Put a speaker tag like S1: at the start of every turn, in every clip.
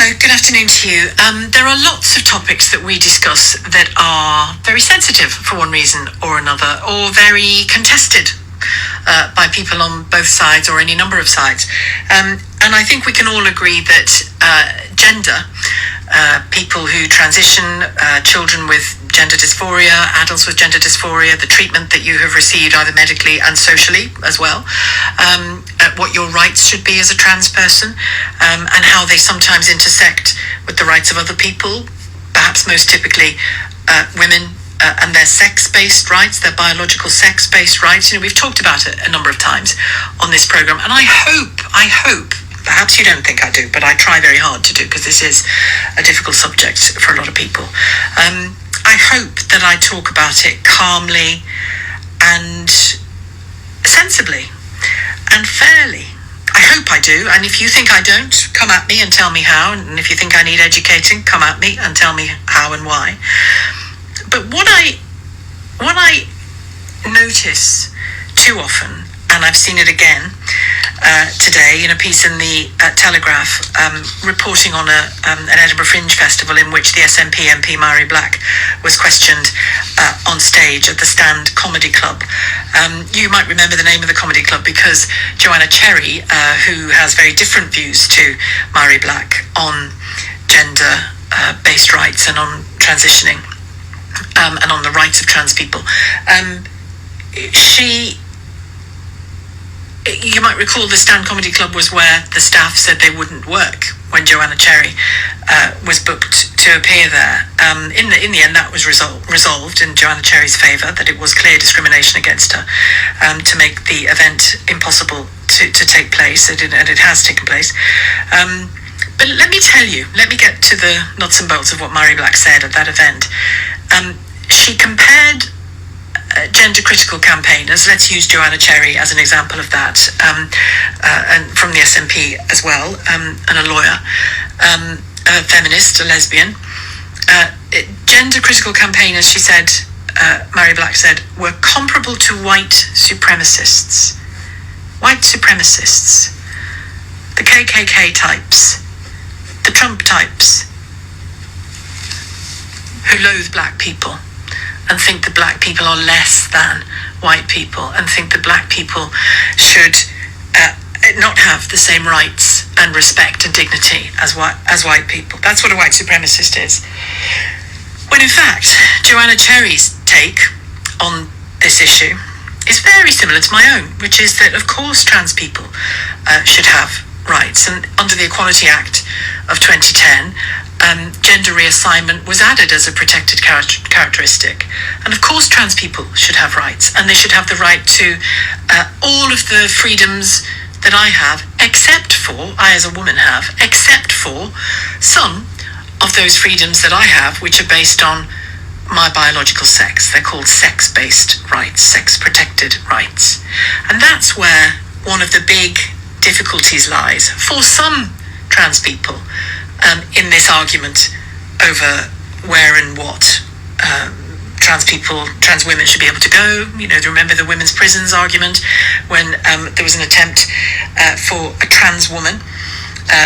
S1: Hello, good afternoon to you. There are lots of topics that we discuss that are very sensitive for one reason or another, or very contested by people on both sides or any number of sides. And I think we can all agree that gender, people who transition, children with gender dysphoria, adults with gender dysphoria, the treatment that you have received either medically and socially as well, what your rights should be as a trans person, and how they sometimes intersect with the rights of other people, perhaps most typically women and their sex-based rights, their biological sex-based rights. You know, we've talked about it a number of times on this program, and I hope, perhaps you don't think I do, but I try very hard to do, because this is a difficult subject for a lot of people. I hope that I talk about it calmly and sensibly and fairly. I hope I do, and if you think I don't, come at me and tell me how, and if you think I need educating, come at me and tell me how and why. But what I notice too often, and I've seen it again today in a piece in the Telegraph reporting on an Edinburgh Fringe Festival in which the SNP MP Mhairi Black was questioned on stage at the Stand Comedy Club. You might remember the name of the comedy club because Joanna Cherry, who has very different views to Mhairi Black on gender-based rights and on transitioning and on the rights of trans people, you might recall the Stand Comedy Club was where the staff said they wouldn't work when Joanna Cherry was booked to appear there. In the end, that was resolved in Joanna Cherry's favour, that it was clear discrimination against her to make the event impossible to take place, and it has taken place. But let me get to the nuts and bolts of what Mhairi Black said at that event. She compared gender-critical campaigners, let's use Joanna Cherry as an example of that, and from the SNP as well, and a lawyer, a feminist, a lesbian. Gender-critical campaigners, she said, Mhairi Black said, were comparable to white supremacists. White supremacists. The KKK types. The Trump types. Who loathe black people and think that black people are less than white people, and think that black people should not have the same rights and respect and dignity as white people. That's what a white supremacist is. When in fact, Joanna Cherry's take on this issue is very similar to my own, which is that of course trans people should have rights, and under the Equality Act of 2010, gender reassignment was added as a protected characteristic. And of course trans people should have rights, and they should have the right to all of the freedoms that I have, except for, I as a woman have, except for some of those freedoms that I have, which are based on my biological sex. They're called sex-based rights, sex-protected rights. And that's where one of the big difficulties lies for some trans people in this argument over where and what trans women should be able to go. You know, remember the women's prisons argument when there was an attempt for a trans woman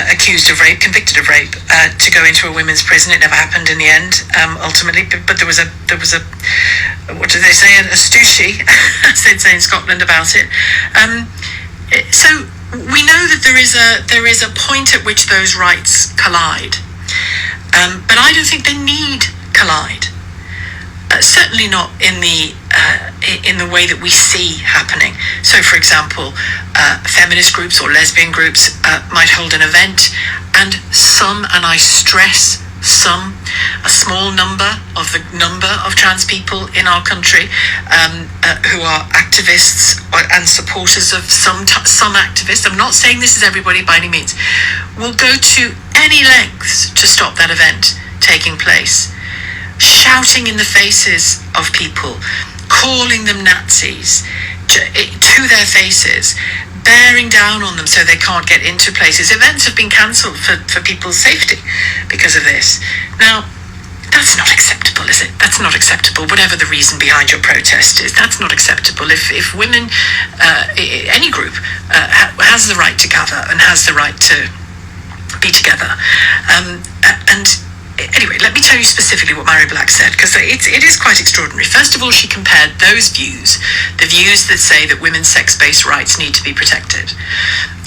S1: accused of rape, convicted of rape, to go into a women's prison. It never happened in the end, ultimately. But there was a what do they say? A stooshy, as they'd say in Scotland, about it. So we know that there is a point at which those rights collide, but I don't think they need collide. Certainly not in the way that we see happening. So, for example, feminist groups or lesbian groups might hold an event, and some, and I stress some, a small number of trans people in our country who are activists and supporters of some activists, I'm not saying this is everybody by any means, will go to any lengths to stop that event taking place, shouting in the faces of people, calling them Nazis to their faces, bearing down on them so they can't get into places. Events have been cancelled for people's safety because of this. Now, that's not acceptable, is it? That's not acceptable, whatever the reason behind your protest is. That's not acceptable. If women, any group, has the right to gather and has the right to be together, And anyway, let me tell you specifically what Mhairi Black said, because it is quite extraordinary. First of all, she compared those views, the views that say that women's sex-based rights need to be protected,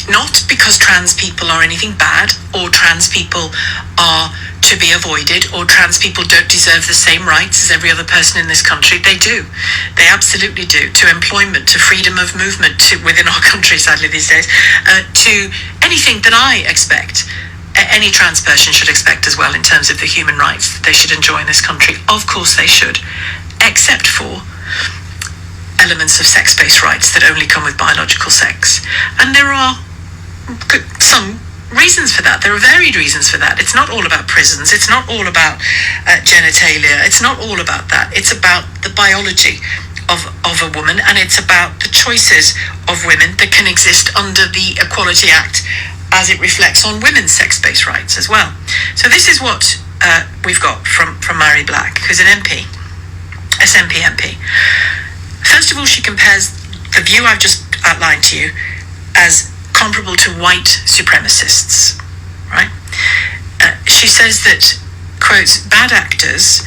S1: not because trans people are anything bad, or trans people are to be avoided, or trans people don't deserve the same rights as every other person in this country. They do. They absolutely do. To employment, to freedom of movement within our country, sadly these days, to anything that I expect any trans person should expect as well in terms of the human rights that they should enjoy in this country. Of course they should, except for elements of sex-based rights that only come with biological sex. And there are some reasons for that. There are varied reasons for that. It's not all about prisons. It's not all about genitalia. It's not all about that. It's about the biology of a woman, and it's about the choices of women that can exist under the Equality Act as it reflects on women's sex-based rights as well. So this is what we've got from Mhairi Black, who's an MP, SNP MP. First of all, she compares the view I've just outlined to you as comparable to white supremacists, right? She says that, quotes, bad actors,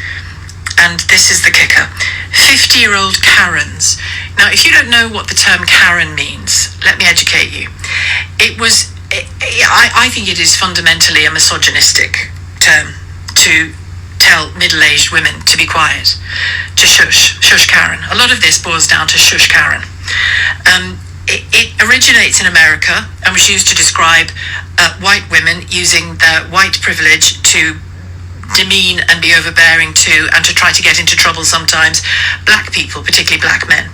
S1: and this is the kicker, 50-year-old Karens. Now, if you don't know what the term Karen means, let me educate you. I think it is fundamentally a misogynistic term to tell middle-aged women to be quiet, to shush Karen. A lot of this boils down to shush Karen. It originates in America and was used to describe white women using their white privilege to demean and be overbearing to, and to try to get into trouble sometimes, black people, particularly black men.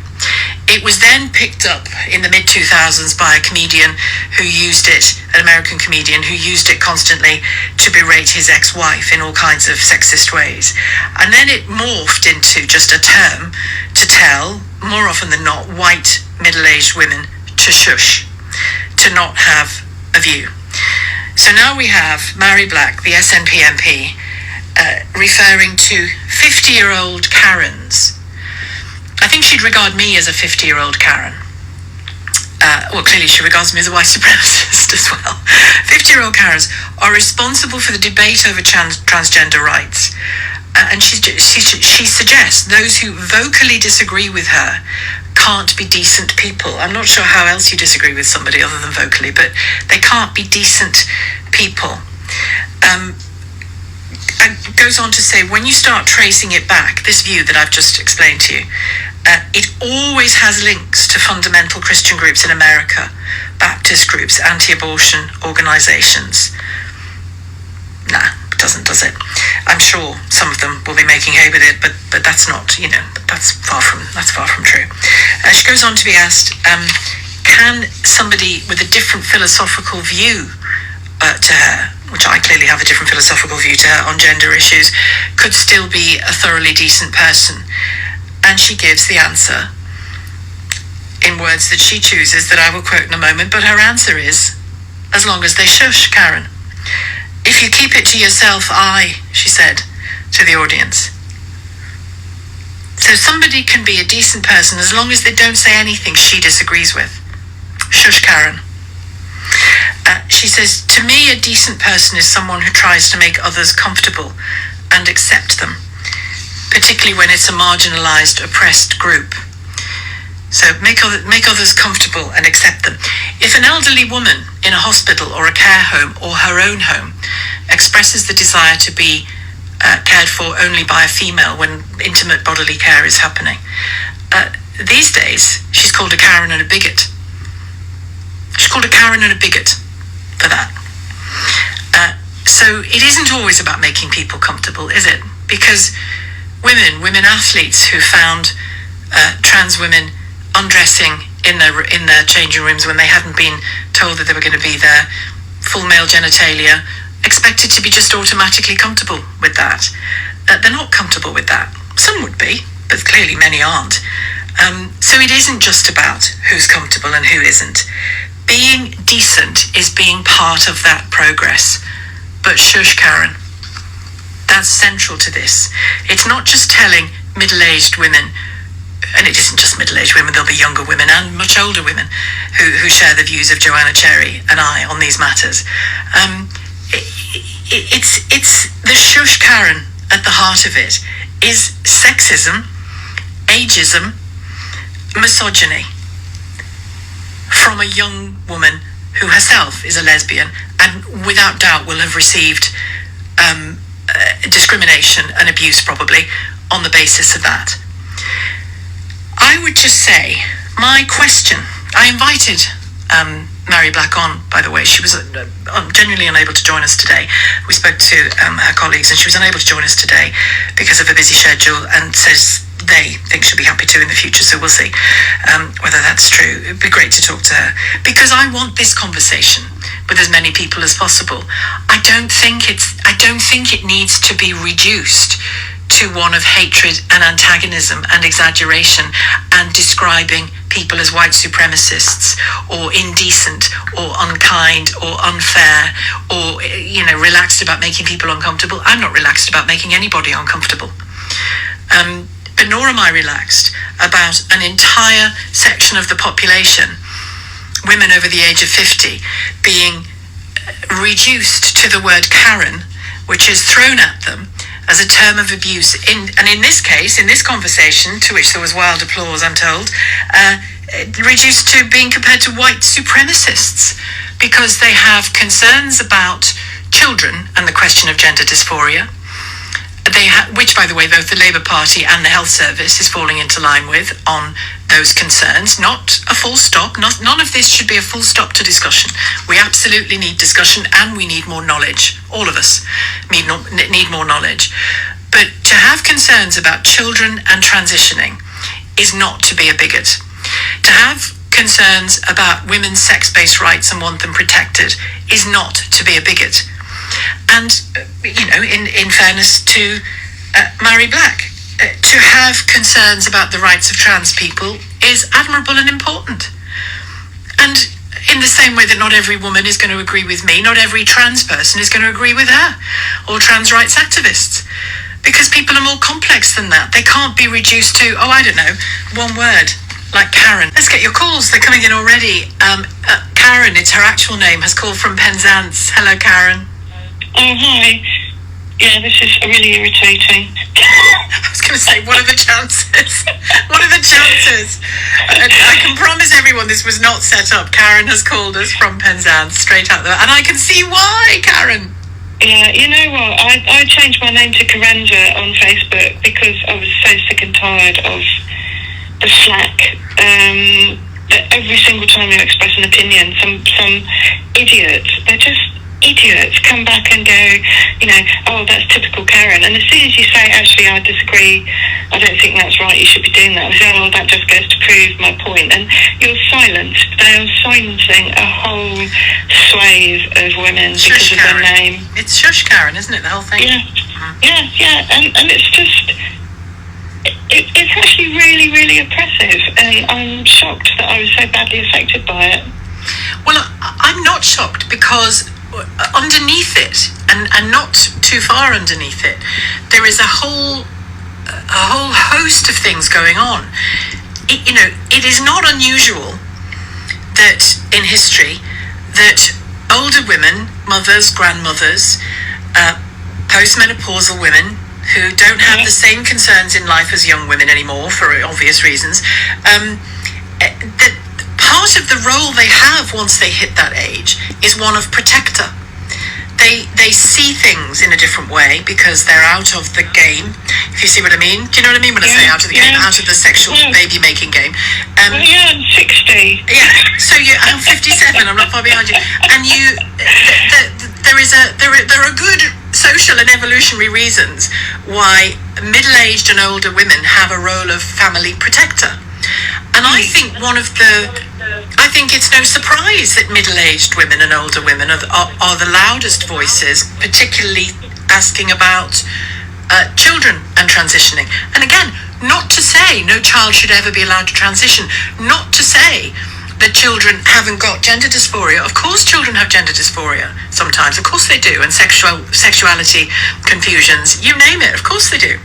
S1: It was then picked up in the mid-2000s by a comedian who used it, an American comedian who used it constantly to berate his ex-wife in all kinds of sexist ways. And then it morphed into just a term to tell, more often than not, white middle-aged women to shush, to not have a view. So now we have Mhairi Black, the SNP MP, referring to 50-year-old Karens. I think she'd regard me as a 50-year-old Karen. Well, clearly she regards me as a white supremacist as well. 50-year-old Karens are responsible for the debate over transgender rights. And she suggests those who vocally disagree with her can't be decent people. I'm not sure how else you disagree with somebody other than vocally, but they can't be decent people. And goes on to say, when you start tracing it back, this view that I've just explained to you, it always has links to fundamental Christian groups in America, Baptist groups, anti-abortion organizations. Nah, it doesn't, does it? I'm sure some of them will be making hay with it, but that's not, that's far from true. She goes on to be asked, can somebody with a different philosophical view to her, which I clearly have a different philosophical view to her on gender issues, could still be a thoroughly decent person? And she gives the answer in words that she chooses that I will quote in a moment, but her answer is, as long as they shush, Karen. If you keep it to yourself, she said to the audience. So somebody can be a decent person as long as they don't say anything she disagrees with. Shush, Karen. She says, to me, a decent person is someone who tries to make others comfortable and accept them, particularly when it's a marginalized, oppressed group. So make others comfortable and accept them. If an elderly woman in a hospital or a care home or her own home expresses the desire to be cared for only by a female when intimate bodily care is happening, these days she's called a Karen and a bigot. She's called a Karen and a bigot for that. So it isn't always about making people comfortable, is it? Because women athletes who found trans women undressing in their changing rooms when they hadn't been told that they were going to be there, full male genitalia, expected to be just automatically comfortable with that. They're not comfortable with that. Some would be, but clearly many aren't. So it isn't just about who's comfortable and who isn't. Being decent is being part of that progress. But shush, Karen. That's central to this. It's not just telling middle-aged women, and it isn't just middle-aged women, there'll be younger women and much older women who share the views of Joanna Cherry and I on these matters. it's the shush Karen at the heart of it is sexism, ageism, misogyny from a young woman who herself is a lesbian and without doubt will have received discrimination and abuse probably on the basis of that. I would just say, my question, I invited Mhairi Black on, by the way. She was genuinely unable to join us today. We spoke to her colleagues and she was unable to join us today because of a busy schedule, and says they think she'll be happy to in the future, so we'll see whether that's true. It'd be great to talk to her, because I want this conversation with as many people as possible. I don't think it needs to be reduced to one of hatred and antagonism and exaggeration and describing people as white supremacists or indecent or unkind or unfair or, you know, relaxed about making people uncomfortable. I'm not relaxed about making anybody uncomfortable. But nor am I relaxed about an entire section of the population, women over the age of 50, being reduced to the word Karen, which is thrown at them as a term of abuse. And in this case, in this conversation, to which there was wild applause, I'm told, reduced to being compared to white supremacists because they have concerns about children and the question of gender dysphoria. Which, by the way, both the Labour Party and the Health Service is falling into line with on those concerns. Not a full stop. None of this should be a full stop to discussion. We absolutely need discussion and we need more knowledge. All of us need more knowledge. But to have concerns about children and transitioning is not to be a bigot. To have concerns about women's sex-based rights and want them protected is not to be a bigot. And, you know, in fairness to Mhairi Black, to have concerns about the rights of trans people is admirable and important. And in the same way that not every woman is going to agree with me, not every trans person is going to agree with her, or trans rights activists. Because people are more complex than that. They can't be reduced to, oh, I don't know, one word, like Karen. Let's get your calls. They're coming in already. Karen, it's her actual name, has called from Penzance. Hello, Karen.
S2: Oh, hi. Yeah, this is really irritating.
S1: I was going to say, what are the chances? What are the chances? I can promise everyone this was not set up. Karen has called us from Penzance, straight out there. And I can see why, Karen.
S2: Yeah, you know what? I changed my name to Karenza on Facebook because I was so sick and tired of the slack. Every single time you express an opinion, some idiots, they're just idiots, come back and go, you know, oh, that's typical Karen. And as soon as you say, actually, I disagree, I don't think that's right, you should be doing that, I say, oh, that just goes to prove my point. And you're silenced. They are silencing a whole swathe of women because of their name.
S1: It's shush Karen, isn't it, the whole thing?
S2: Yeah. And it's just, it's actually really, really oppressive. And I'm shocked that I was so badly affected by it.
S1: Well, I'm not shocked because underneath it, and not too far underneath it, there is a whole host of things going on. It is not unusual that in history that older women, mothers, grandmothers, postmenopausal women who don't have the same concerns in life as young women anymore for obvious reasons, that part of the role they have once they hit that age is one of protector. They see things in a different way because they're out of the game, if you see what I mean. Do you know what I mean when I say out of the game, out of the sexual baby making game?
S2: Well, yeah, I'm 60.
S1: Yeah, so I'm 57, I'm not far behind you. And there are good social and evolutionary reasons why middle-aged and older women have a role of family protector. And I think I think it's no surprise that middle-aged women and older women are the loudest voices, particularly asking about children and transitioning. And again, not to say no child should ever be allowed to transition, not to say that children haven't got gender dysphoria. Of course children have gender dysphoria sometimes, of course they do, and sexuality confusions, you name it, of course they do.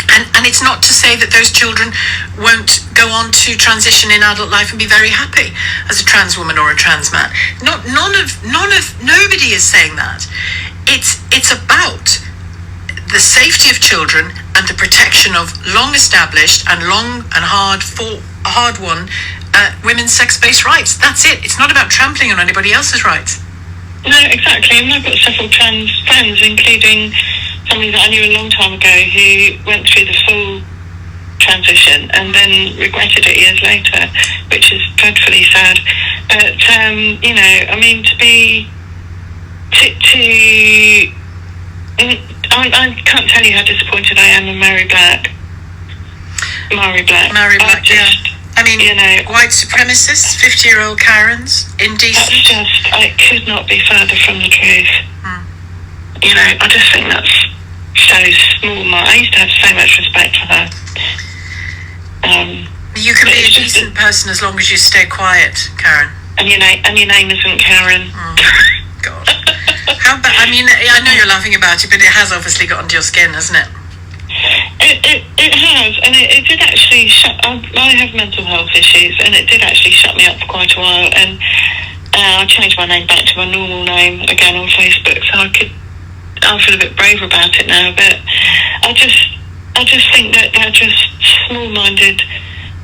S1: And it's not to say that those children won't go on to transition in adult life and be very happy as a trans woman or a trans man. Nobody is saying that. It's it's about the safety of children and the protection of long-established and hard-won women's sex-based rights. That's it. It's not about trampling on anybody else's rights.
S2: No, exactly. And I've got several trans friends, including somebody that I knew a long time ago who went through the full transition and then regretted it years later, which is dreadfully sad. But I mean, I can't tell you how disappointed I am in Mhairi Black. I mean,
S1: white supremacists, 50-year-old Karens, indecent.
S2: It could not be further from the truth. I just think that's so small. I used to have so much respect for her.
S1: You can be a decent person as long as you stay quiet, Karen.
S2: And your name isn't Karen.
S1: God. How about? I mean, I know you're laughing about it, but it has obviously got under your skin, hasn't it?
S2: It has, and it did actually I have mental health issues, and it did actually shut me up for quite a while. And I changed my name back to my normal name again on Facebook, so I feel a bit braver about it now. But I just think that they're just small-minded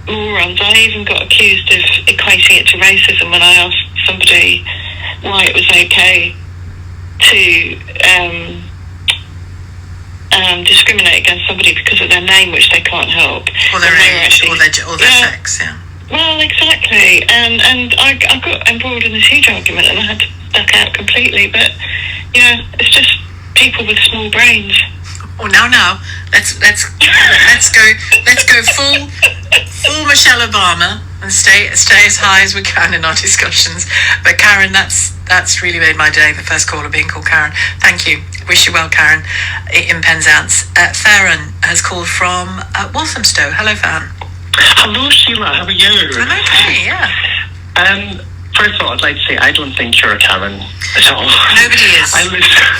S2: morons. I even got accused of equating it to racism when I asked somebody why it was okay to discriminate against somebody because of their name, which they can't help,
S1: or their age, or their sex. Yeah.
S2: Well, exactly, and I got embroiled in this huge argument, and I had to duck out completely. But yeah, it's just people with small brains.
S1: Oh, now, let's go full Michelle Obama and stay as high as we can in our discussions. But Karen, that's really made my day. The first caller being called Karen. Thank you. Wish you well, Karen, in Penzance. Farron has called from Walthamstow. Hello, Farron.
S3: Hello, Sheila. How are you?
S1: I'm okay. Yeah.
S3: First of all, I'd like to say I don't think you're a Karen at all.
S1: Nobody is.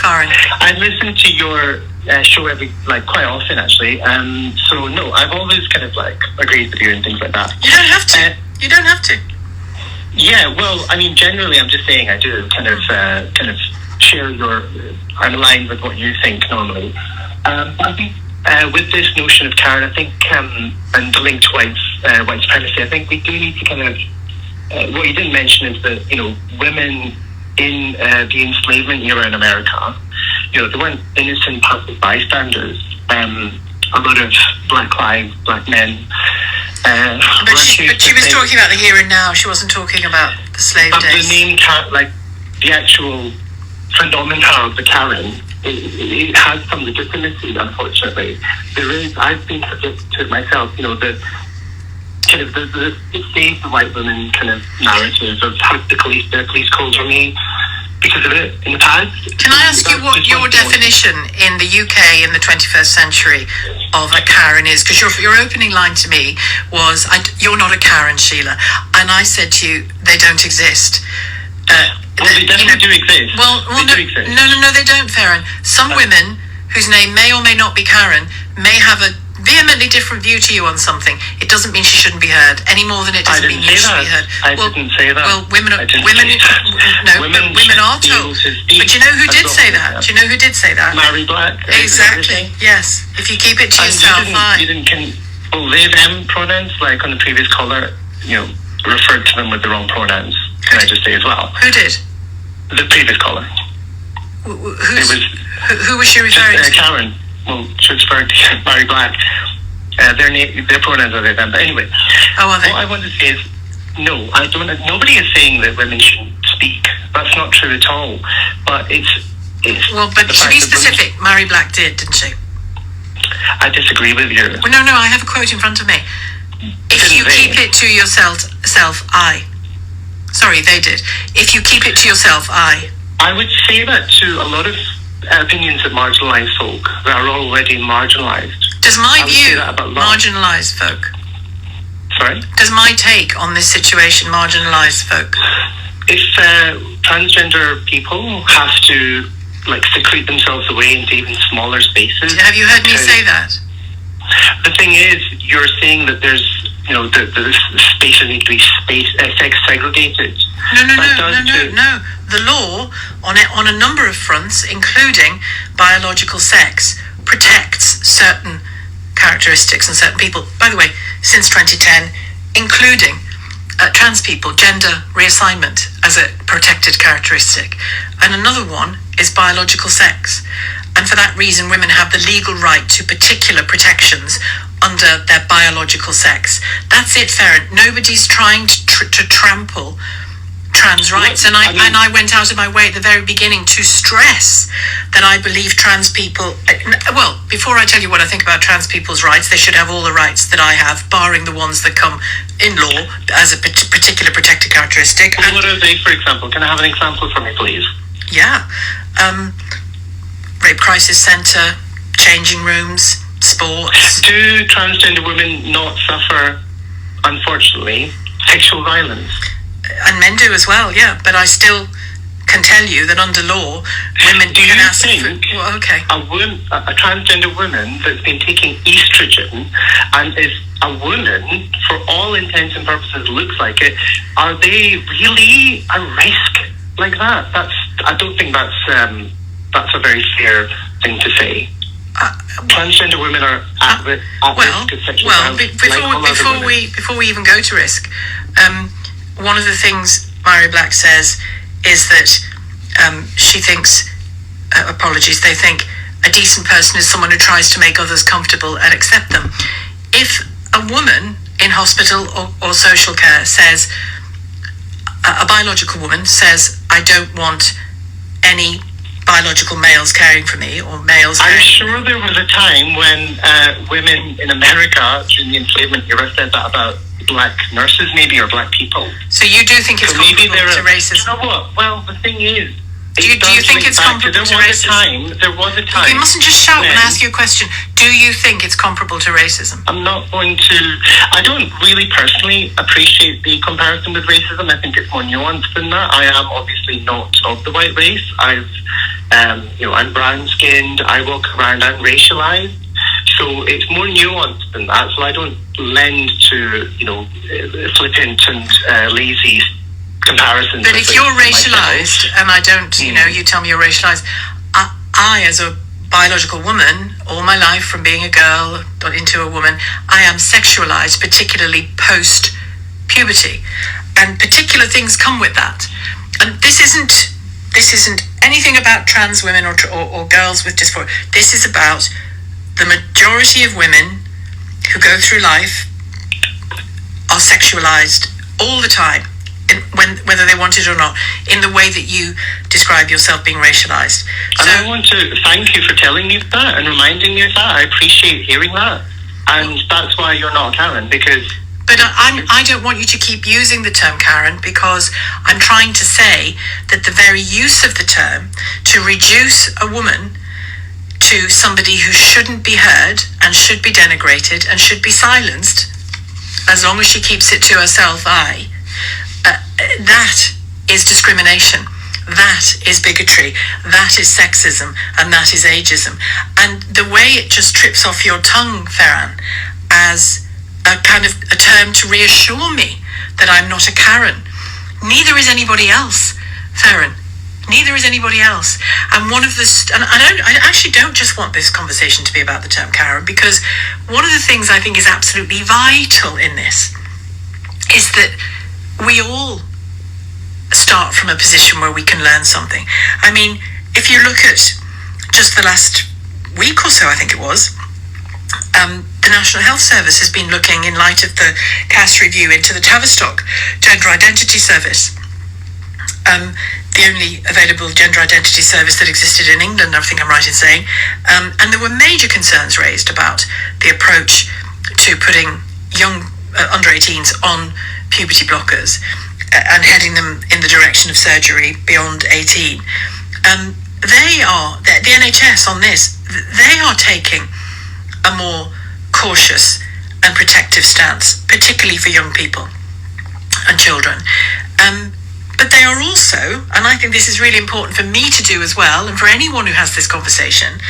S1: Farron.
S3: I listen to your show quite often, actually. So no, I've always kind of agreed with you and things like that.
S1: You don't have to. You don't have to.
S3: Yeah, well, I mean, generally, I'm just saying I do kind of share I'm aligned with what you think normally. I think with this notion of Karen, I think, and the link to white supremacy, I think we do need to kind of. What you didn't mention is that women in the enslavement era in America, they weren't innocent passive bystanders. A lot of black men.
S1: But she was talking about the here and now. She wasn't talking about the slave days.
S3: The name, the actual phenomena of the Karen, it has some legitimacy. Unfortunately, there is. I've been subjected to it myself. The kind of the save the white women kind of narrative of had the police called on me because of it in the past.
S1: Can I ask you what your definition in the UK in the 21st century of a Karen is? Because your opening line to me was, "You're not a Karen, Sheila," and I said to you, "They don't exist."
S3: They definitely do exist.
S1: No, they don't, Farron. Some women whose name may or may not be Karen may have a vehemently different view to you on something. It doesn't mean she shouldn't be heard any more than it doesn't mean you should be heard.
S3: I didn't say that.
S1: Well, women are told. But you know who did say that? Do you know who did say that?
S3: Mhairi Black.
S1: Exactly. Yes. If you keep it to yourself,
S3: you didn't they them pronouns, like on the previous caller, referred to them with the wrong pronouns. Can I just say as well?
S1: Who did?
S3: The previous caller.
S1: Who was she referring to?
S3: Karen. Well, she was referring to Mhairi Black. Their pronouns are they them. But anyway, what I want to say is, no, I don't. Nobody is saying that women shouldn't speak. That's not true at all. But it's
S1: well, but to be specific, Mhairi Black didn't she?
S3: I disagree with you.
S1: Well, no, I have a quote in front of me. If you keep it to yourself, Sorry, they did. If you keep it to yourself, I
S3: would say that to a lot of opinions of marginalised folk that are already marginalised.
S1: Does my view marginalise folk?
S3: Sorry?
S1: Does my take on this situation marginalise folk?
S3: If transgender people have to secrete themselves away into even smaller spaces.
S1: Have you heard me say that?
S3: The thing is, you're saying that there's, the spaces need to be sex segregated.
S1: No. The law on a number of fronts, including biological sex protects certain characteristics and certain people. By the way, since 2010, including trans people, gender reassignment as a protected characteristic. And another one is biological sex. And for that reason, women have the legal right to particular protections under their biological sex. That's it, Farron. Nobody's trying to trample trans rights. And I went out of my way at the very beginning to stress that I believe trans people, well, before I tell you what I think about trans people's rights, they should have all the rights that I have, barring the ones that come in law as a particular protected characteristic.
S3: And what are they, for example? Can I have an example for me, please?
S1: Yeah. Rape Crisis Centre, changing rooms, sports.
S3: Do transgender women not suffer, unfortunately, sexual violence?
S1: And men do as well, yeah. But I still can tell you that under law, women can ask for... Well, okay.
S3: A transgender woman that's been taking estrogen and is a woman, for all intents and purposes, looks like it, are they really a risk like that? I don't think that's a very fair thing to say. Transgender women are at risk of sexual violence.
S1: Before we even go to risk, one of the things Mhairi Black says is that she thinks, they think a decent person is someone who tries to make others comfortable and accept them. If a woman in hospital or social care says, a biological woman says, I don't want any biological males caring for me, or males...
S3: I'm sure there was a time when women in America during the enslavement era said that about black nurses, maybe, or black people.
S1: So you do think it's comparable to racism?
S3: You know what? Well, the thing is...
S1: Do you think it's comparable to racism?
S3: There was a time...
S1: You mustn't just shout when I ask you a question. Do you think it's comparable to racism?
S3: I'm not going to... I don't really personally appreciate the comparison with racism. I think it's more nuanced than that. I am obviously not of the white race. I'm brown-skinned. I walk around. I'm racialized. So it's more nuanced than that. So I don't lend to, flippant and lazy comparisons.
S1: But if you're racialized, and I don't, you tell me you're racialized, I as a biological woman, all my life from being a girl into a woman, I am sexualized, particularly post-puberty. And particular things come with that. And this isn't anything about trans women or girls with dysphoria. This is about the majority of women who go through life are sexualized all the time, whether they want it or not, in the way that you describe yourself being racialized.
S3: And I want to thank you for telling me that and reminding me of that. I appreciate hearing that. And that's why you're not Karen, because...
S1: But I don't want you to keep using the term Karen, because I'm trying to say that the very use of the term to reduce a woman to somebody who shouldn't be heard and should be denigrated and should be silenced, as long as she keeps it to herself, that is discrimination. That is bigotry. That is sexism. And that is ageism. And the way it just trips off your tongue, Farron, as a kind of a term to reassure me that I'm not a Karen. Neither is anybody else, Farron. Neither is anybody else. And I actually don't just want this conversation to be about the term Karen, because one of the things I think is absolutely vital in this is that we all start from a position where we can learn something. I mean, if you look at just the last week or so, I think it was, the National Health Service has been looking, in light of the CAS review, into the Tavistock Gender Identity Service. The only available gender identity service that existed in England, I think I'm right in saying. And there were major concerns raised about the approach to putting young under 18s on puberty blockers and heading them in the direction of surgery beyond 18. The NHS on this, they are taking a more cautious and protective stance, particularly for young people and children. But they are also, and I think this is really important for me to do as well, and for anyone who has this conversation,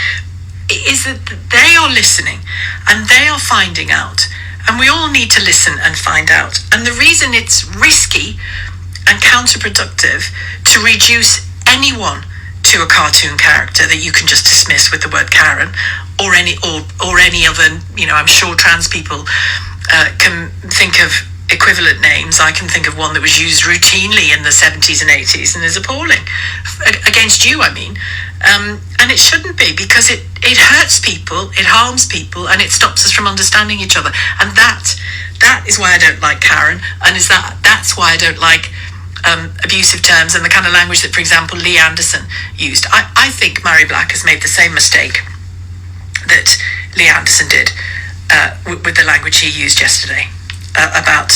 S1: is that they are listening and they are finding out. And we all need to listen and find out. And the reason it's risky and counterproductive to reduce anyone to a cartoon character that you can just dismiss with the word Karen, or any other. I'm sure trans people can think of equivalent names. I can think of one that was used routinely in the 70s and 80s and is appalling against you, I mean. And it shouldn't be, because it hurts people, it harms people, and it stops us from understanding each other. And that is why I don't like Karen, and that's why I don't like abusive terms and the kind of language that, for example, Lee Anderson used. I think Mhairi Black has made the same mistake that Lee Anderson did with the language he used yesterday about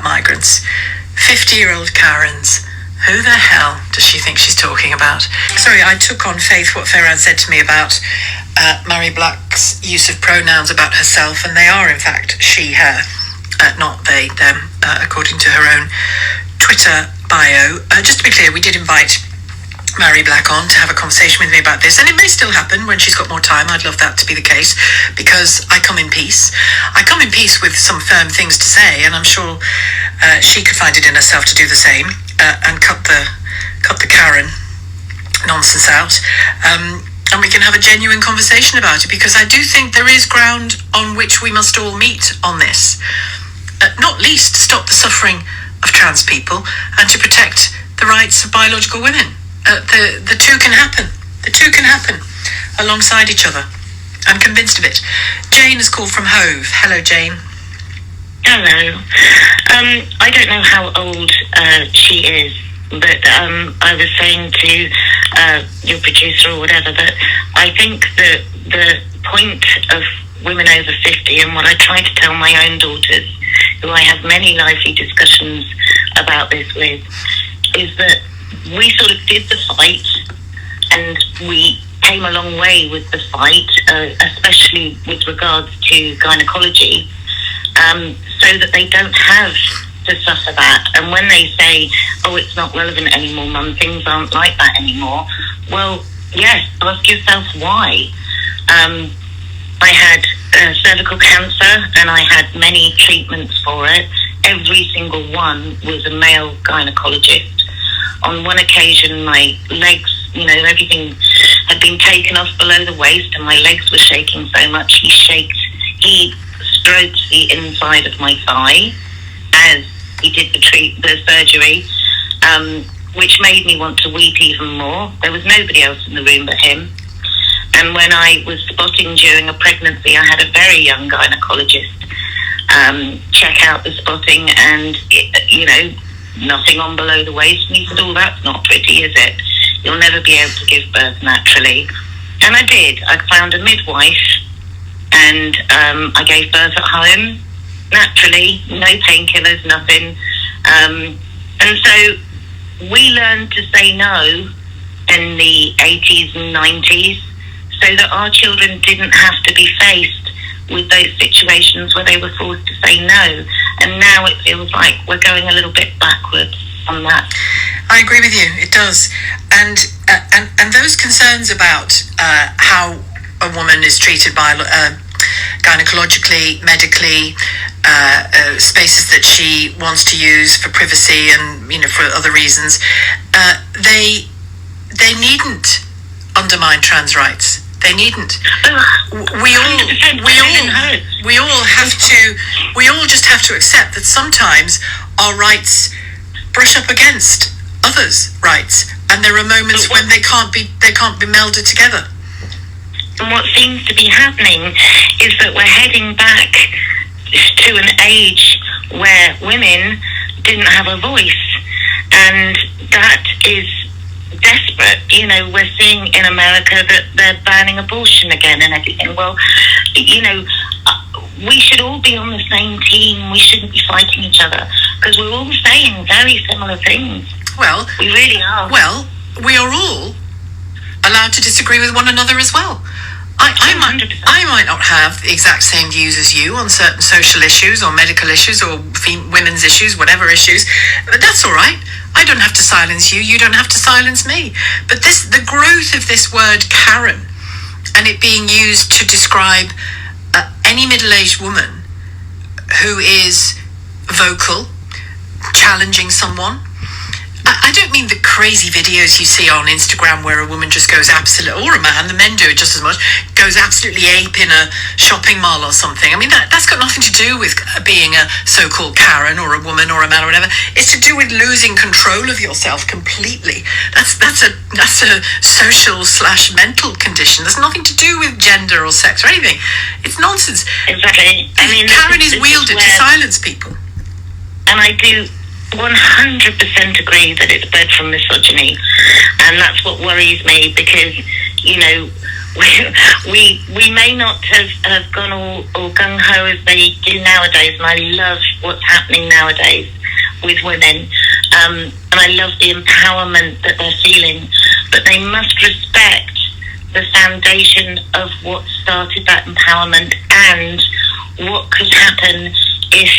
S1: migrants. 50-year-old Karens. Who the hell does she think she's talking about? Sorry, I took on faith what Farhan said to me about Mhairi Black's use of pronouns about herself, and they are in fact she, her, not they, them, according to her own Twitter bio. Just to be clear, we did invite Mhairi Black on to have a conversation with me about this, and it may still happen when she's got more time. I'd love that to be the case, because I come in peace. I come in peace with some firm things to say, and I'm sure she could find it in herself to do the same, and cut the Karen nonsense out, and we can have a genuine conversation about it, because I do think there is ground on which we must all meet on this, not least to stop the suffering of trans people and to protect the rights of biological women. The two can happen. The two can happen alongside each other. I'm convinced of it. Jane has called from Hove. Hello, Jane.
S4: Hello. I don't know how old she is, but I was saying to your producer or whatever that I think that the point of women over 50, and what I try to tell my own daughters, who I have many lively discussions about this with, is that we sort of did the fight, and we came a long way with the fight, especially with regards to gynecology, so that they don't have to suffer that. And when they say, oh, it's not relevant anymore, Mum, things aren't like that anymore, well, yes, ask yourself why. I had cervical cancer, and I had many treatments for it. Every single one was a male gynecologist. On one occasion, my legs, everything had been taken off below the waist, and my legs were shaking so much. He stroked the inside of my thigh as he did the surgery, which made me want to weep even more. There was nobody else in the room but him. And when I was spotting during a pregnancy, I had a very young gynecologist check out the spotting, and nothing on below the waist, and he said, oh, that's not pretty, is it? You'll never be able to give birth naturally. And I did. I found a midwife, and I gave birth at home, naturally, no painkillers, nothing. And so we learned to say no in the 80s and 90s, so that our children didn't have to be faced with those situations where they were forced to say no. And now it feels like we're going a little bit backwards on that.
S1: I agree with you. It does. And those concerns about how a woman is treated by gynecologically, medically, spaces that she wants to use for privacy and for other reasons, they needn't undermine trans rights. They needn't. We all just have to accept that sometimes our rights brush up against others' rights, and there are moments when they can't be melded together.
S4: And what seems to be happening is that we're heading back to an age where women didn't have a voice, and that is desperate. We're seeing in America that they're banning abortion again and everything. Well, we should all be on the same team. We shouldn't be fighting each other, because we're all saying very similar things.
S1: Well,
S4: we really are.
S1: Well, we are all allowed to disagree with one another as well. I might not have the exact same views as you on certain social issues or medical issues or women's issues, whatever issues, but that's all right. I don't have to silence you. You don't have to silence me. But the growth of this word Karen, and it being used to describe any middle-aged woman who is vocal, challenging someone, I don't mean the crazy videos you see on Instagram where a woman just goes absolutely, or a man, the men do it just as much, goes absolutely ape in a shopping mall or something. I mean, that's got nothing to do with being a so-called Karen or a woman or a man or whatever. It's to do with losing control of yourself completely. That's a social/mental condition. There's nothing to do with gender or sex or anything. It's nonsense.
S4: Exactly. I mean,
S1: Karen is wielded to silence people.
S4: And I do 100% agree that it's bred from misogyny, and that's what worries me, because we may not have gone all gung-ho as they do nowadays, and I love what's happening nowadays with women, and I love the empowerment that they're feeling, but they must respect the foundation of what started that empowerment and what could happen if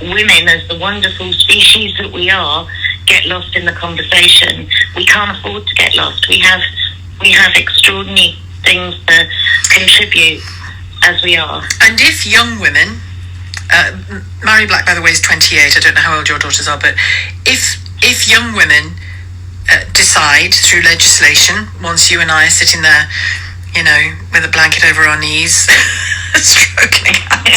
S4: women, as the wonderful species that we are, get lost in the conversation. We can't afford to get lost. We have extraordinary things to contribute as we are.
S1: And if young women, Mhairi Black, by the way, is 28. I don't know how old your daughters are, but if young women decide through legislation, once you and I are sitting there, with a blanket over our knees, stroking out,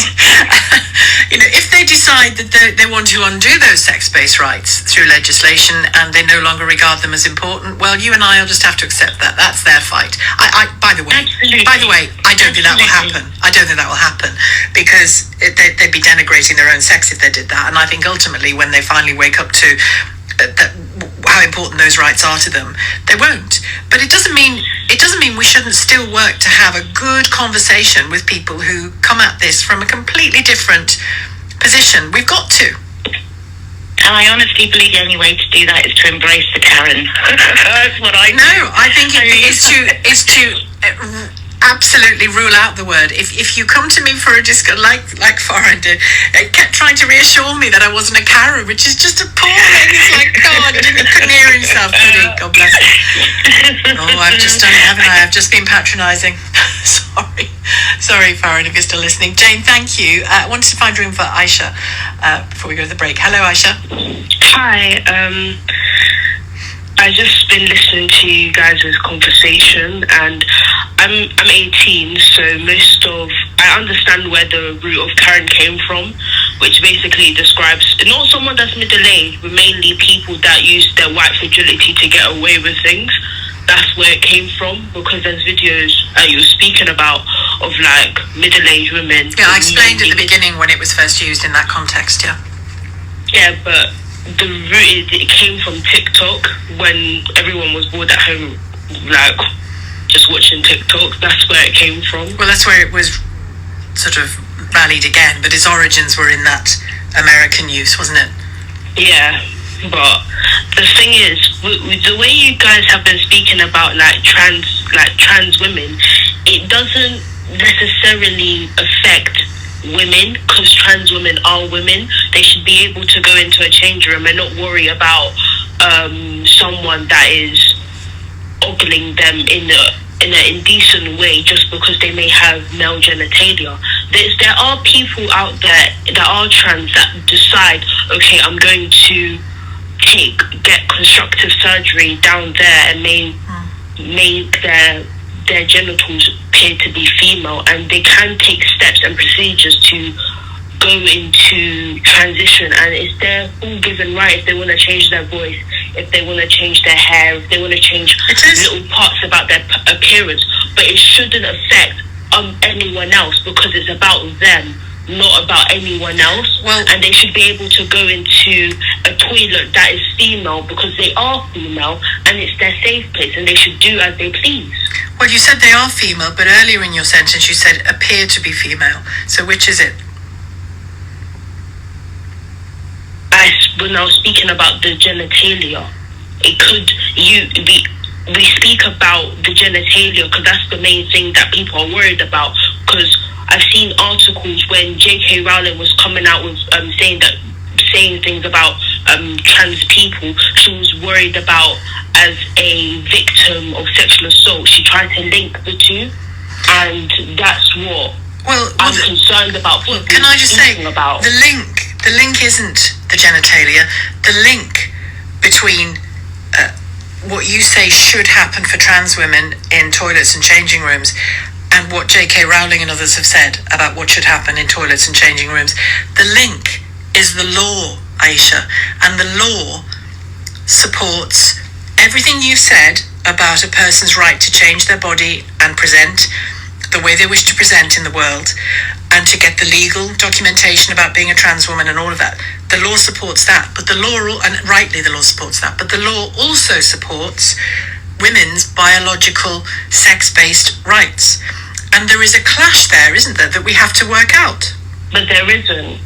S1: if they decide that they want to undo those sex-based rights through legislation and they no longer regard them as important, well, you and I will just have to accept that. That's their fight. By the way, I don't think that will happen. I don't think that will happen, because they'd be denigrating their own sex if they did that. And I think ultimately, when they finally wake up to how important those rights are to them, they won't. But it doesn't mean we shouldn't still work to have a good conversation with people who come at this from a completely different position. We've got to.
S4: And I honestly believe the only way to do that is to embrace the Karen. That's what I do.
S1: No, I think it's to absolutely rule out the word. If you come to me for a disco, like Farhan did, kept trying to reassure me that I wasn't a Karen, which is just appalling. It's like, God, he couldn't hear himself, could he? God bless him. Oh, I've just done it, haven't I? I've just been patronising. Sorry, Farhan, if you're still listening. Jane, thank you. I wanted to find room for Aisha before we go to the break. Hello, Aisha.
S5: Hi. I just been listening to you guys' conversation, and I'm 18, so I understand where the root of Karen came from, which basically describes not someone that's middle-aged, but mainly people that use their white fragility to get away with things. That's where it came from, because there's videos you were speaking about of like middle-aged women.
S1: Yeah, I explained at the beginning when it was first used in that context, yeah.
S5: Yeah, but the root is it came from TikTok, when everyone was bored at home, like just watching TikTok. That's where it came from.
S1: Well, that's where it was sort of rallied again, but its origins were in that American use, wasn't it?
S5: Yeah, but the thing is, the way you guys have been speaking about trans women, it doesn't necessarily affect women, because trans women are women. They should be able to go into a change room and not worry about someone that is ogling them in an indecent way just because they may have male genitalia. There are people out there that are trans that decide, okay, I'm going to get constructive surgery down there and make their genitals appear to be female, and they can take steps and procedures to go into transition, and it's their full given right if they want to change their voice, if they want to change their hair, if they want to change little parts about their appearance, but it shouldn't affect anyone else, because it's about them, not about anyone else.
S1: Well,
S5: and they should be able to go into a toilet that is female because they are female, and it's their safe place, and they should do as they please.
S1: Well, you said they are female, but earlier in your sentence you said appear to be female. So which is it?
S5: When I was speaking about the genitalia, we speak about the genitalia because that's the main thing that people are worried about. Because I've seen articles when J.K. Rowling was coming out with saying things about trans people. She was worried about, as a victim of sexual assault, she tried to link the two, and that's what I'm concerned about.
S1: Can I just say, the link isn't the genitalia. The link between what you say should happen for trans women in toilets and changing rooms, and what J.K. Rowling and others have said about what should happen in toilets and changing rooms, the link is the law, Aisha, and the law supports everything you've said about a person's right to change their body and present the way they wish to present in the world, and to get the legal documentation about being a trans woman and all of that. The law supports that, but the law, and rightly the law supports that, but the law also supports women's biological sex-based rights. And there is a clash there, isn't there, that we have to work out?
S5: But there isn't.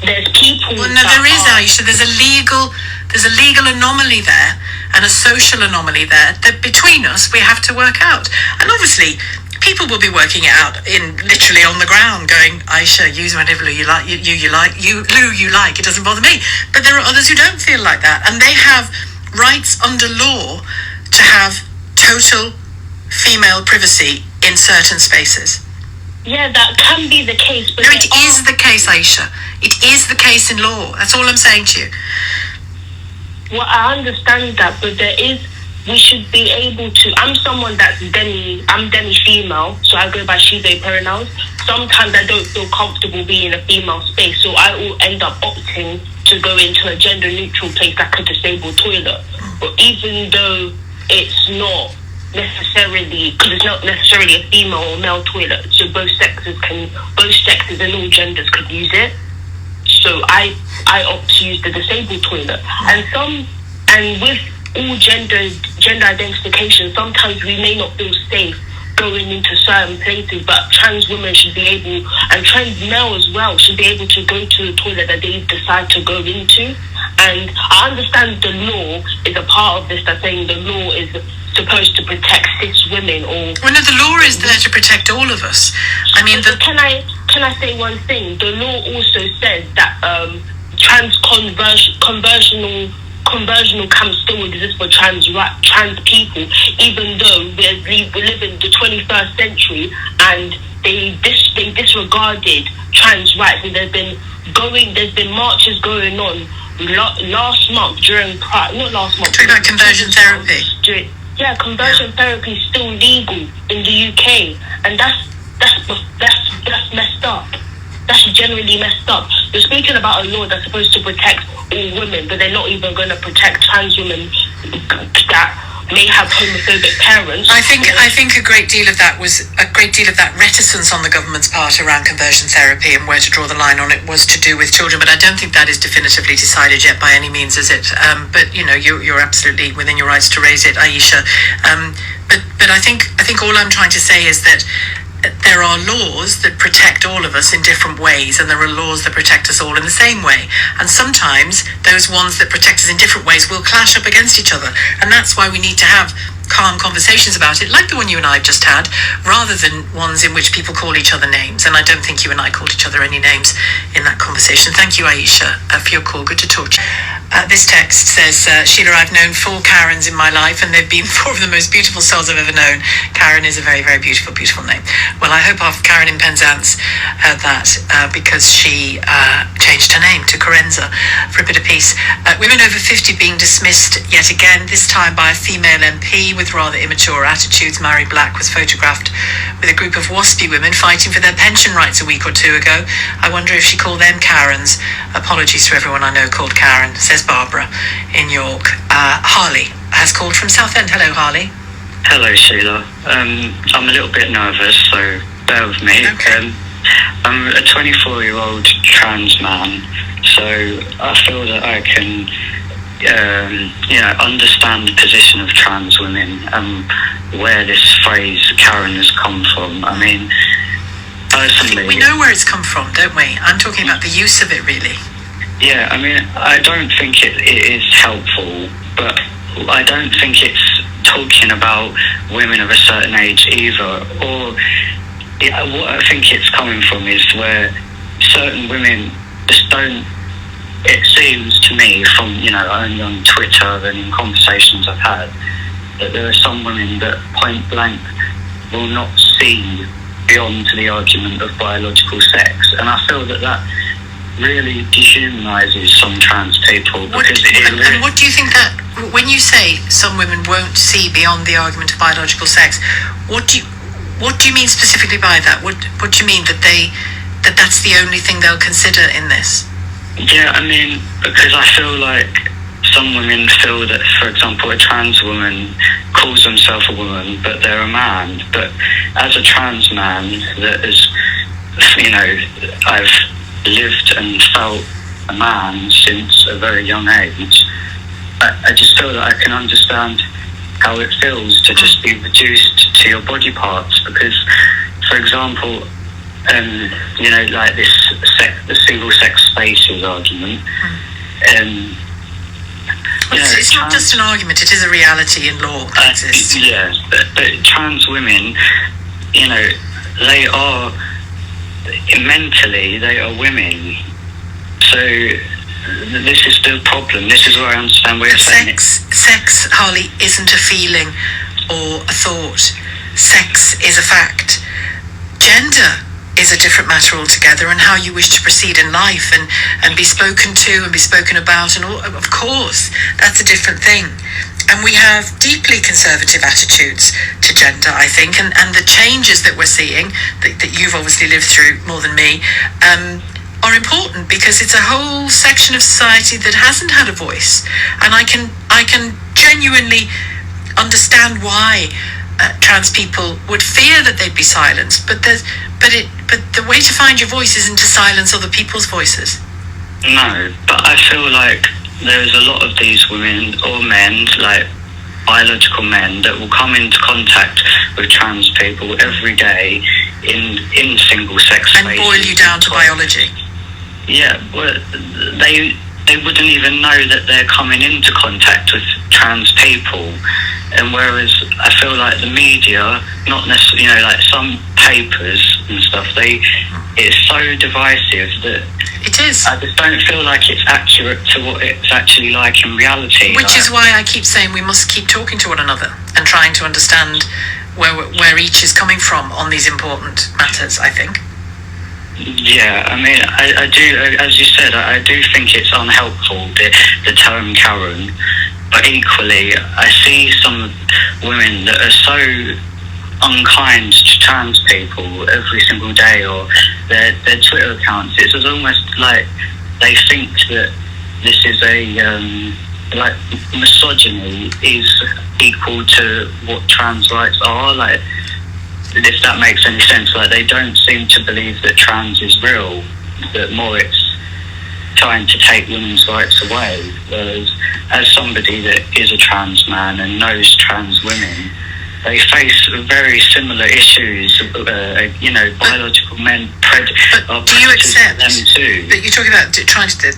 S5: There's people.
S1: Well, no, there is, Aisha. There's a legal anomaly there and a social anomaly there that between us we have to work out. And obviously, people will be working it out in literally on the ground, going, Aisha, use whatever Lou you like, Lou you like. It doesn't bother me. But there are others who don't feel like that, and they have rights under law to have total female privacy in certain spaces.
S5: Yeah, that can be the case. But
S1: no, it is the case, Aisha. It is the case in law. That's all I'm saying to you.
S5: Well, I understand that, but we should be able to. I'm someone that's I'm demi-female, so I go by she, they pronouns. Sometimes I don't feel comfortable being in a female space, so I will end up opting to go into a gender-neutral place like a disabled toilet. But even though it's not necessarily, because it's not necessarily a female or male toilet, so both sexes and all genders could use it. So I opt to use the disabled toilet. And with all gender identification, sometimes we may not feel safe going into certain places, but trans women should be able, and trans male as well, should be able to go to a toilet that they decide to go into. And I understand the law is a part of this, that's saying the law is supposed to protect cis women, or... Well, no, the law is there to protect all of us. I mean... Can I say one thing? The law also says that conversional camps still exist for trans people, even though we live in the 21st century and they disregarded trans rights. And there's been marches going on last month during not last month.
S1: Talking about conversion therapy.
S5: Conversion therapy is still legal in the UK, and that's messed up. That's generally messed up. You're speaking about a law that's supposed to protect all women, but they're not even going to protect trans women that may have homophobic parents.
S1: I think a great deal of that reticence on the government's part around conversion therapy and where to draw the line on it was to do with children, but I don't think that is definitively decided yet by any means, is it? But you know, you're absolutely within your rights to raise it, Aisha. But I think all I'm trying to say is that there are laws that protect all of us in different ways, and there are laws that protect us all in the same way. And sometimes those ones that protect us in different ways will clash up against each other. And that's why we need to have calm conversations about it, like the one you and I just had, rather than ones in which people call each other names. And I don't think you and I called each other any names in that conversation. Thank you, Aisha, for your call. Good to talk to you. This text says, Sheila, I've known 4 Karens in my life, and they've been 4 of the most beautiful souls I've ever known. Karen is a very, very beautiful, beautiful name. Well, I hope our Karen in Penzance heard that, because she changed her name to Carenza for a bit of peace. Women over 50 being dismissed yet again, this time by a female MP with rather immature attitudes. Mhairi Black was photographed with a group of waspy women fighting for their pension rights a week or 2 ago. I wonder if she called them Karens. Apologies to everyone I know called Karen, says Barbara in York. Harley has called from Southend. Hello, Harley.
S6: Hello, Sheila. I'm a little bit nervous, so bear with me.
S1: Okay.
S6: I'm a 24-year-old trans man, so I feel that I can understand the position of trans women and where this phrase Karen has come from. I mean, personally...
S1: We know where it's come from, don't we? I'm talking about the use of it, really.
S6: Yeah, I mean, I don't think it is helpful, but I don't think it's talking about women of a certain age either. Or what I think it's coming from is where certain women just don't... It seems to me from, only on Twitter and in conversations I've had, that there are some women that point blank will not see beyond the argument of biological sex. And I feel that really dehumanises some trans people.
S1: And what do you think that, when you say some women won't see beyond the argument of biological sex, what do you mean specifically by that? What do you mean that's the only thing they'll consider in this?
S6: Yeah, I mean, because I feel like some women feel that, for example, a trans woman calls themselves a woman, but they're a man. But as a trans man that is, I've lived and felt a man since a very young age, I just feel that I can understand how it feels to just be reduced to your body parts. Because, for example, like the single-sex spaces argument,
S1: it's not just an argument, it is a reality in law that exists.
S6: Yeah, but trans women, they are, mentally, they are women. So this is the problem. This is where I understand where you're saying
S1: Sex, Harley, isn't a feeling or a thought. Sex is a fact. Gender is a different matter altogether, and how you wish to proceed in life and be spoken to and be spoken about, and all, of course that's a different thing. And we have deeply conservative attitudes to gender, I think, and the changes that we're seeing that you've obviously lived through more than me are important, because it's a whole section of society that hasn't had a voice, and I can genuinely understand why trans people would fear that they'd be silenced, but the way to find your voice isn't to silence other people's voices.
S6: No, but I feel like there's a lot of these women or men, like biological men, that will come into contact with trans people every day in single-sex spaces.
S1: And boil you down to biology.
S6: Yeah, well, they wouldn't even know that they're coming into contact with trans people. And whereas I feel like the media, not necessarily, like some papers and stuff, it's so divisive that
S1: it is.
S6: I just don't feel like it's accurate to what it's actually like in reality.
S1: Which is why I keep saying we must keep talking to one another and trying to understand where each is coming from on these important matters, I think.
S6: Yeah, I mean, I do, as you said, I do think it's unhelpful, the term Karen. But equally, I see some women that are so unkind to trans people every single day, or their Twitter accounts. It's almost like they think that this is like misogyny is equal to what trans rights are. Like, if that makes any sense, like they don't seem to believe that trans is real, that more it's trying to take women's rights away. Whereas, as somebody that is a trans man and knows trans women, they face very similar issues. Biological men are
S1: do you accept
S6: them too.
S1: that you're talking about trying to?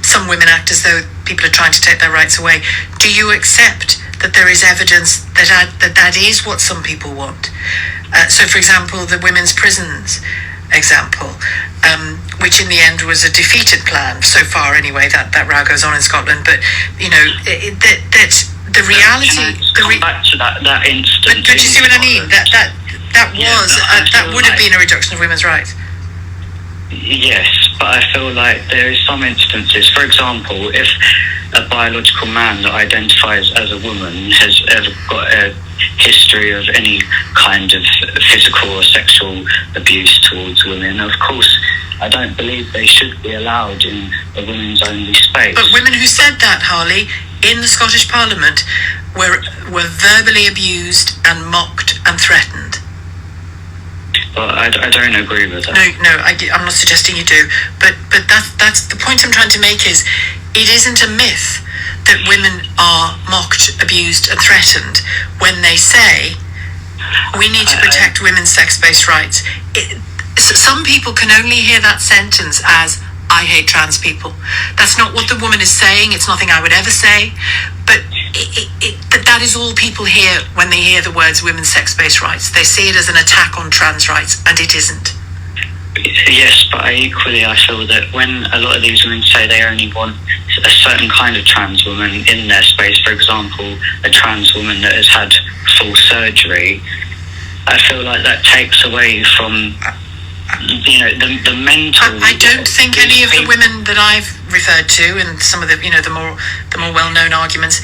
S1: Some women act as though people are trying to take their rights away. Do you accept that there is evidence that is what some people want? So, for example, the women's prisons example, which in the end was a defeated plan so far anyway, that row goes on in Scotland, but that the reality
S6: back to that instance,
S1: but you see what I mean, that would have been a reduction of women's rights.
S6: Yes, but I feel like there is some instances, for example, if a biological man that identifies as a woman has ever got a history of any kind of physical or sexual abuse towards women, of course I don't believe they should be allowed in a women's only space.
S1: But women who said that, Harley, in the Scottish Parliament were verbally abused and mocked and threatened.
S6: Well, I don't agree with that.
S1: No, I'm not suggesting you do, but that's the point I'm trying to make. Is it isn't a myth that women are mocked, abused and threatened when they say we need to protect women's sex-based rights. Some people can only hear that sentence as I hate trans people. That's not what the woman is saying. It's nothing I would ever say, but that is all people hear when they hear the words women's sex-based rights. They see it as an attack on trans rights, and it isn't.
S6: Yes, but I feel that when a lot of these women say they only want a certain kind of trans woman in their space, for example, a trans woman that has had full surgery, I feel like that takes away from the mental.
S1: I don't think any of the women that I've referred to, and some of the the more well-known arguments,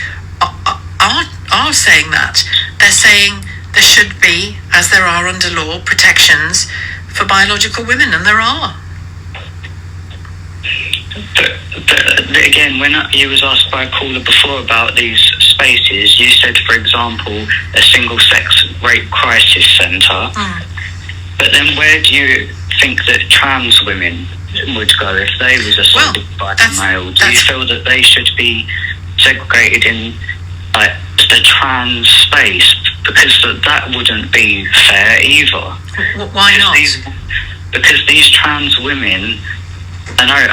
S1: are saying that. They're saying there should be, as there are under law, protections for biological women, and there are.
S6: But again, when you was asked by a caller before about these spaces, you said, for example, a single-sex rape crisis centre. But then where do you think that trans women would go if they was assaulted by a male? Do you feel that they should be segregated in the trans space? Because that wouldn't be fair either.
S1: Why not?
S6: Because these trans women, I know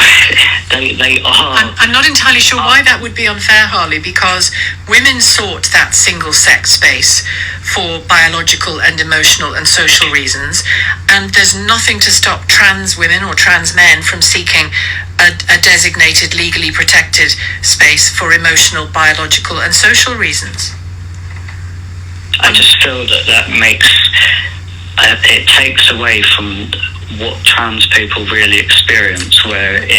S6: they are.
S1: I'm not entirely sure why that would be unfair, Harley, because women sought that single-sex space for biological and emotional and social reasons, and there's nothing to stop trans women or trans men from seeking a designated, legally protected space for emotional, biological and social reasons.
S6: I just feel that makes it takes away from what trans people really experience, where and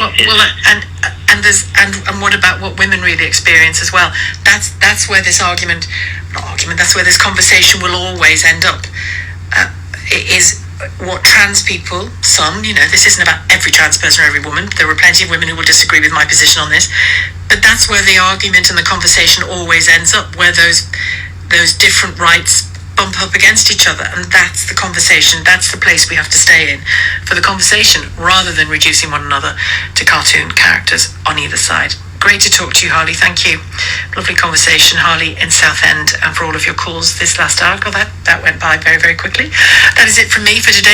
S6: what about what women really experience as well? That's where this that's where this conversation will always end up. Is what trans people, this isn't about every trans person or every woman. There are plenty of women who will disagree with my position on this, but that's where the argument and the conversation always ends up, where those different rights bump up against each other, and that's the conversation. That's the place we have to stay in for the conversation, rather than reducing one another to cartoon characters on either side. Great to talk to you, Harley. Thank you. Lovely conversation, Harley in Southend, and for all of your calls this last hour. God, that went by very, very quickly. That is it from me for today.